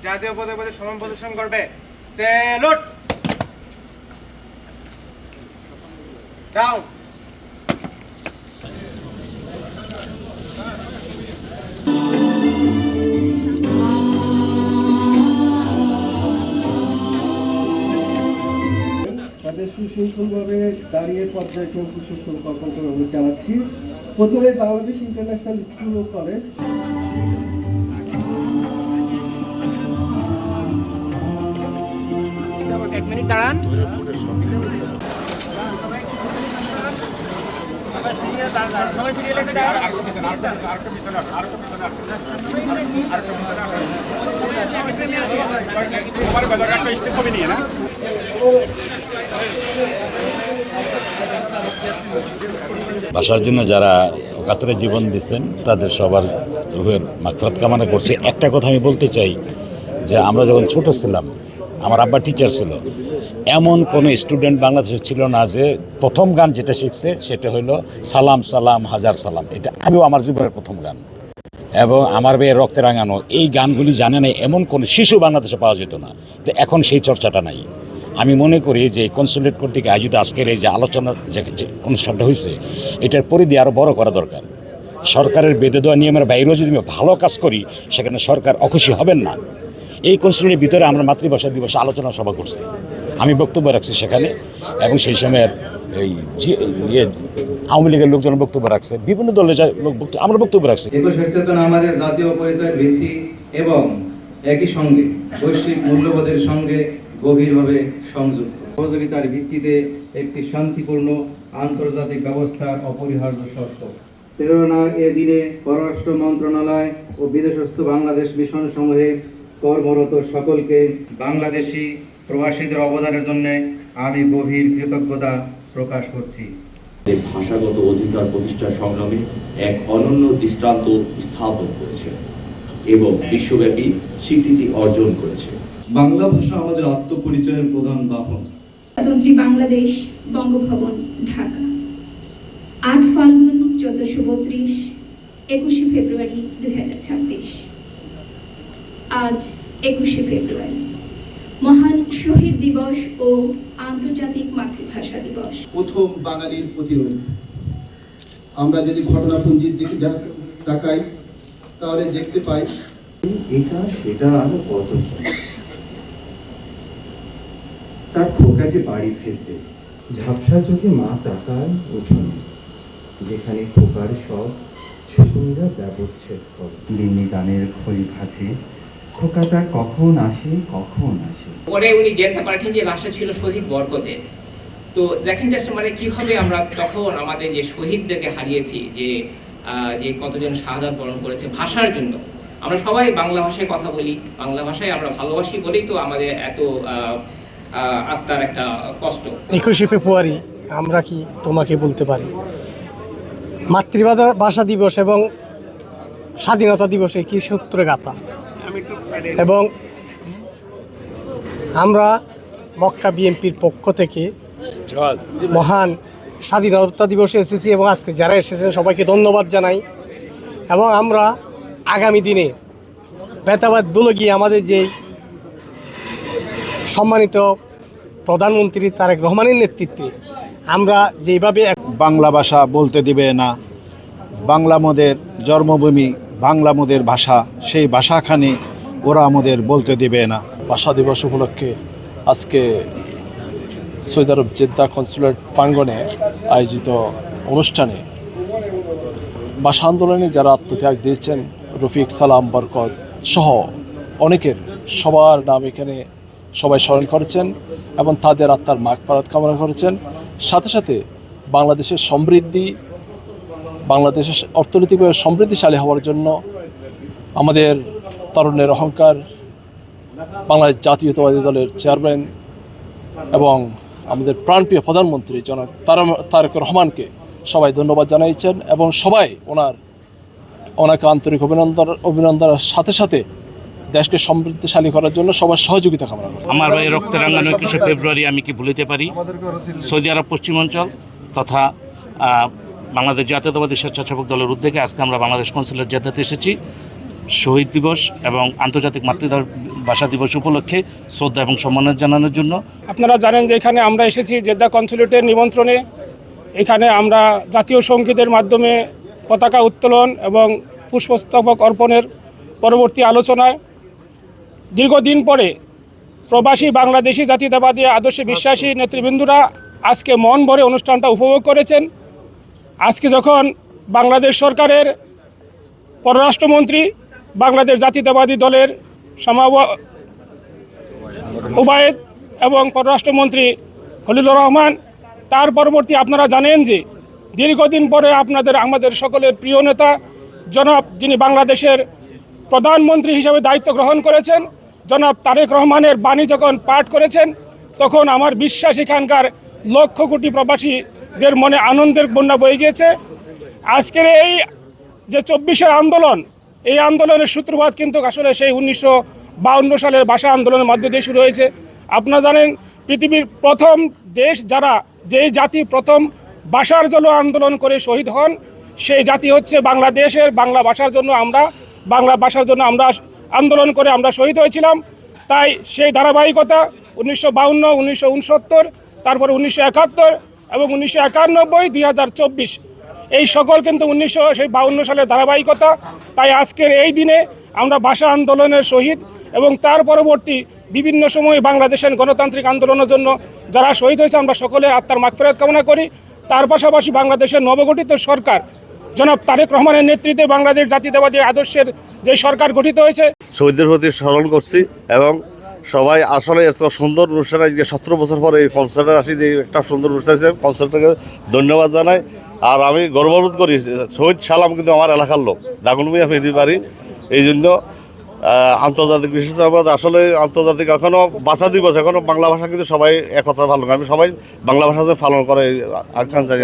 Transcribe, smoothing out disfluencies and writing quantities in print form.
জাতীয় পতাকা সমান প্রদর্শন করবে। স্যালুট। ডাউন। তাদের সুশৃঙ্খলভাবে দাঁড়িয়ে পর্যায়ক্রম সুশৃঙ্খল অর্পণ করে অনুরোধ জানাচ্ছি। প্রথমে বাংলাদেশ ইন্টারন্যাশনাল স্কুল ও কলেজ। এক মিনিট দাঁড়ান। ভাষার জন্য যারা একাত্তরে জীবন দিচ্ছেন তাদের সবার রুহের মাগফিরাত কামনা করছি। একটা কথা আমি বলতে চাই যে আমরা যখন ছোট ছিলাম, আমার আব্বা টিচার ছিল, এমন কোনো স্টুডেন্ট বাংলাদেশে ছিল না যে প্রথম গান যেটা শিখছে সেটা হলো সালাম সালাম হাজার সালাম। এটা আমিও আমার জীবনের প্রথম গান, এবং আমার মেয়ে রক্তে রাঙানো, এই গানগুলি জানে না এমন কোনো শিশু বাংলাদেশে পাওয়া যেত না। তো এখন সেই চর্চাটা নাই। আমি মনে করি যে কনসুলেট কর্তৃক আয়োজিত আজকের এই যে আলোচনার যে অনুষ্ঠানটা হয়েছে, এটার পরিধি আরও বড় করা দরকার। সরকারের বেঁধে দেওয়া নিয়মের বাইরেও যদি আমি ভালো কাজ করি, সেখানে সরকার অখুশি হবেন না। এই কনসুলেটের ভিতরে আমরা মাতৃভাষা দিবসে আলোচনা সভা করছি, আমি বক্তব্য রাখছি সেখানে, এবং সেই সময়ের এই আওয়ামী লীগের লোকজন বক্তব্য রাখছে, বিভিন্ন দলের লোক আমরা বক্তব্য রাখছি। একুশের চেতনা আমাদের জাতীয় পরিচয়ের ভিত্তি এবং একই সঙ্গে বৈশ্বিক মূল্যবোধের সঙ্গে গভীরভাবে সংযুক্ত। সহযোগিতার ভিত্তিতে একটি শান্তিপূর্ণ আন্তর্জাতিক ব্যবস্থার অপরিহার্য শর্ত। প্রেরণার এ দিনে পররাষ্ট্র মন্ত্রণালয় ও বিদেশস্থ বাংলাদেশ মিশন সমূহে কর্মরত সকলকে বাংলাদেশি প্রবাসীদের অবদানের জন্য আমি গভীর কৃতজ্ঞতা প্রকাশ করছি। ভাষাগত অধিকার প্রতিষ্ঠার সংগ্রামে এক অনন্য দৃষ্টান্ত স্থাপন করেছে এবং বিশ্বব্যাপী স্বীকৃতি অর্জন করেছে। বাংলা ভাষা আমাদের আত্মপরিচয়ের প্রধান বাহন। স্বাতন্ত্রী বাংলাদেশ, বঙ্গভবন, ঢাকা, 8 ফাল্গুন 1432, 21 ফেব্রুয়ারি 2026। আজ 21 ফেব্রুয়ারি, মহান শহীদ দিবস ও আন্তর্জাতিক মাতৃভাষা দিবস। প্রথম বাঙালির প্রতিরোধ। আমরা যদি ঘটনাপুঞ্জির দিকে তাকাই তাহলে দেখতে পাই এটা সেটা আরো কত তার খোকা যে বাড়ি ফিরবে, ঝাপসা চোখে মা তাকায় উঠোনে, যেখানে খোকার সব শকুনিরা ব্যবচ্ছেদ করে। লিনি গানের খই ভাজে, খোকাটা কখন আসে কখন আসে। পরে উনি জানতে পারছেন যে লাশটা ছিল শহীদ বরকতের। তো দেখেন জাস্ট মানে কীভাবে আমরা তখন আমাদের যে শহীদদেরকে হারিয়েছি, যে যে কতজন শাহাদাত বরণ করেছে ভাষার জন্য। আমরা সবাই বাংলা ভাষায় কথা বলি, বাংলা ভাষায় আমরা ভালোবাসি বলেই তো আমাদের এত আত্মার একটা কষ্ট। 21 ফেব্রুয়ারি আমরা কি তোমাকে বলতে পারি, মাতৃভাষা দিবস এবং স্বাধীনতা দিবসে কি সূত্রে গাথা। এবং আমরা মক্কা বিএনপির পক্ষ থেকে মহান স্বাধীনতা দিবসে এসেছি, এবং আজকে যারা এসেছেন সবাইকে ধন্যবাদ জানাই। এবং আমরা আগামী দিনে বেতাবাদ বলে গিয়ে আমাদের যে সম্মানিত প্রধানমন্ত্রী তারেক রহমানের নেতৃত্বে আমরা যেভাবে বাংলা ভাষা বলতে দিবে না, বাংলা মোদের জন্মভূমি, বাংলা মোদের ভাষা, সেই ভাষাখানি ওরা আমাদের বলতে দিবে না। ভাষা দিবস উপলক্ষে আজকে সৌদি আরব জেদ্দা কনসুলেট প্রাঙ্গণে আয়োজিত অনুষ্ঠানে ভাষা আন্দোলনে যারা আত্মত্যাগ দিয়েছেন, রফিক, সালাম, বরকত সহ অনেকের সবার নাম এখানে সবাই স্মরণ করেছেন এবং তাদের আত্মার মাগফিরাত কামনা করেছেন। সাথে সাথে বাংলাদেশের সমৃদ্ধি, বাংলাদেশের অর্থনৈতিকভাবে সমৃদ্ধিশালী হওয়ার জন্য আমাদের তরুণের অহংকার বাংলাদেশ জাতীয়তাবাদী দলের চেয়ারম্যান এবং আমাদের প্রাণপ্রিয় প্রধানমন্ত্রী জনাব তারেক রহমানকে সবাই ধন্যবাদ জানিয়েছেন, এবং সবাই ওনাকে আন্তরিক অভিনন্দনের সাথে সাথে দেশকে সমৃদ্ধিশালী করার জন্য সবার সহযোগিতা কামনা করছে। আমার ভাই রক্তে রাঙানো 21 ফেব্রুয়ারি আমি কি ভুলিতে পারি। সৌদি আরব পশ্চিমাঞ্চল তথা বাংলাদেশ জাতীয়তাবাদী স্বেচ্ছাসেবক দলের উদ্যোগে আজকে আমরা বাংলাদেশ কনসুলেট জেদ্দাতে এসেছি। শহীদ দিবস এবং আন্তর্জাতিক মাতৃভাষা দিবস উপলক্ষে শ্রদ্ধা এবং সম্মান জানানোর জন্য। আপনারা জানেন যে এখানে আমরা এসেছি জেদ্দা কনস্যুলেটের নিমন্ত্রণে। এখানে আমরা জাতীয় সঙ্গীতের মাধ্যমে পতাকা উত্তোলন এবং পুষ্পস্তবক অর্পণের পরবর্তী আলোচনায় দীর্ঘদিন পরে প্রবাসী বাংলাদেশি জাতীয়তাবাদী আদর্শে বিশ্বাসী নেতৃবৃন্দরা আজকে মন ভরে অনুষ্ঠানটা উপভোগ করেছেন। আজকে যখন বাংলাদেশ সরকারের পররাষ্ট্রমন্ত্রী বাংলাদেশ জাতীয়তাবাদী দলের ওবায়েদ এবং পররাষ্ট্রমন্ত্রী খলিলুর রহমান, তার পরবর্তী আপনারা জানেন যে দীর্ঘদিন পরে আমাদের সকলের প্রিয় নেতা জনাব যিনি বাংলাদেশের প্রধানমন্ত্রী হিসেবে দায়িত্ব গ্রহণ করেছেন জনাব তারেক রহমানের বাণী যখন পাঠ করেছেন, তখন আমার বিশ্বাস এখানকার লক্ষ কোটি প্রবাসীদের মনে আনন্দের বন্যা বয়ে গিয়েছে। আজকের এই যে 24-এর আন্দোলন, এই আন্দোলনের সূত্রপাত কিন্তু আসলে সেই 1952 সালের ভাষা আন্দোলনের মধ্য দিয়ে শুরু হয়েছে। আপনারা জানেন পৃথিবীর প্রথম দেশ যারা যেই জাতি প্রথম ভাষার জন্য আন্দোলন করে শহীদ হন, সেই জাতি হচ্ছে বাংলাদেশের। বাংলা ভাষার জন্য আমরা আন্দোলন করে আমরা শহীদ হয়েছিলাম। তাই সেই ধারাবাহিকতা 1952, 1969, তারপরে 1971 এবং 1991, 2024 এই সকল কিন্তু 1952 সালের ধারাবাহিকতা। তাই আজকের এই দিনে আমরা ভাষা আন্দোলনের শহীদ এবং তার পরবর্তী বিভিন্ন সময়ে বাংলাদেশের গণতান্ত্রিক আন্দোলনের জন্য যারা শহীদ হয়েছে আমরা সকলের আত্মার মাগফিরাত কামনা করি। তার পাশাপাশি বাংলাদেশের নবগঠিত সরকার জনাব তারেক রহমানের নেতৃত্বে বাংলাদেশ জাতীয়তাবাদী আদর্শের যে সরকার গঠিত হয়েছে, শহীদদের প্রতি স্মরণ করছি এবং সবাই আসলে এত সুন্দর অনুষ্ঠান আজকে 17 বছর পরে এই কনসার্টে আসি, যে একটা সুন্দর অনুষ্ঠান হিসেবে কনসার্টটাকে ধন্যবাদ জানাই। আর আমি গর্ববোধ করি শহীদ সালাম কিন্তু আমার এলাকার লোক, দাগনভূঞা ফেরি বাড়ি। এই জন্য আন্তর্জাতিক বিশেষভাবে আসলে আন্তর্জাতিক এখনও ভাষা দিবস, এখনও বাংলা ভাষা কিন্তু সবাই একথা ভালো, আমি সবাই বাংলা ভাষা পালন করে আখ্যান জানি।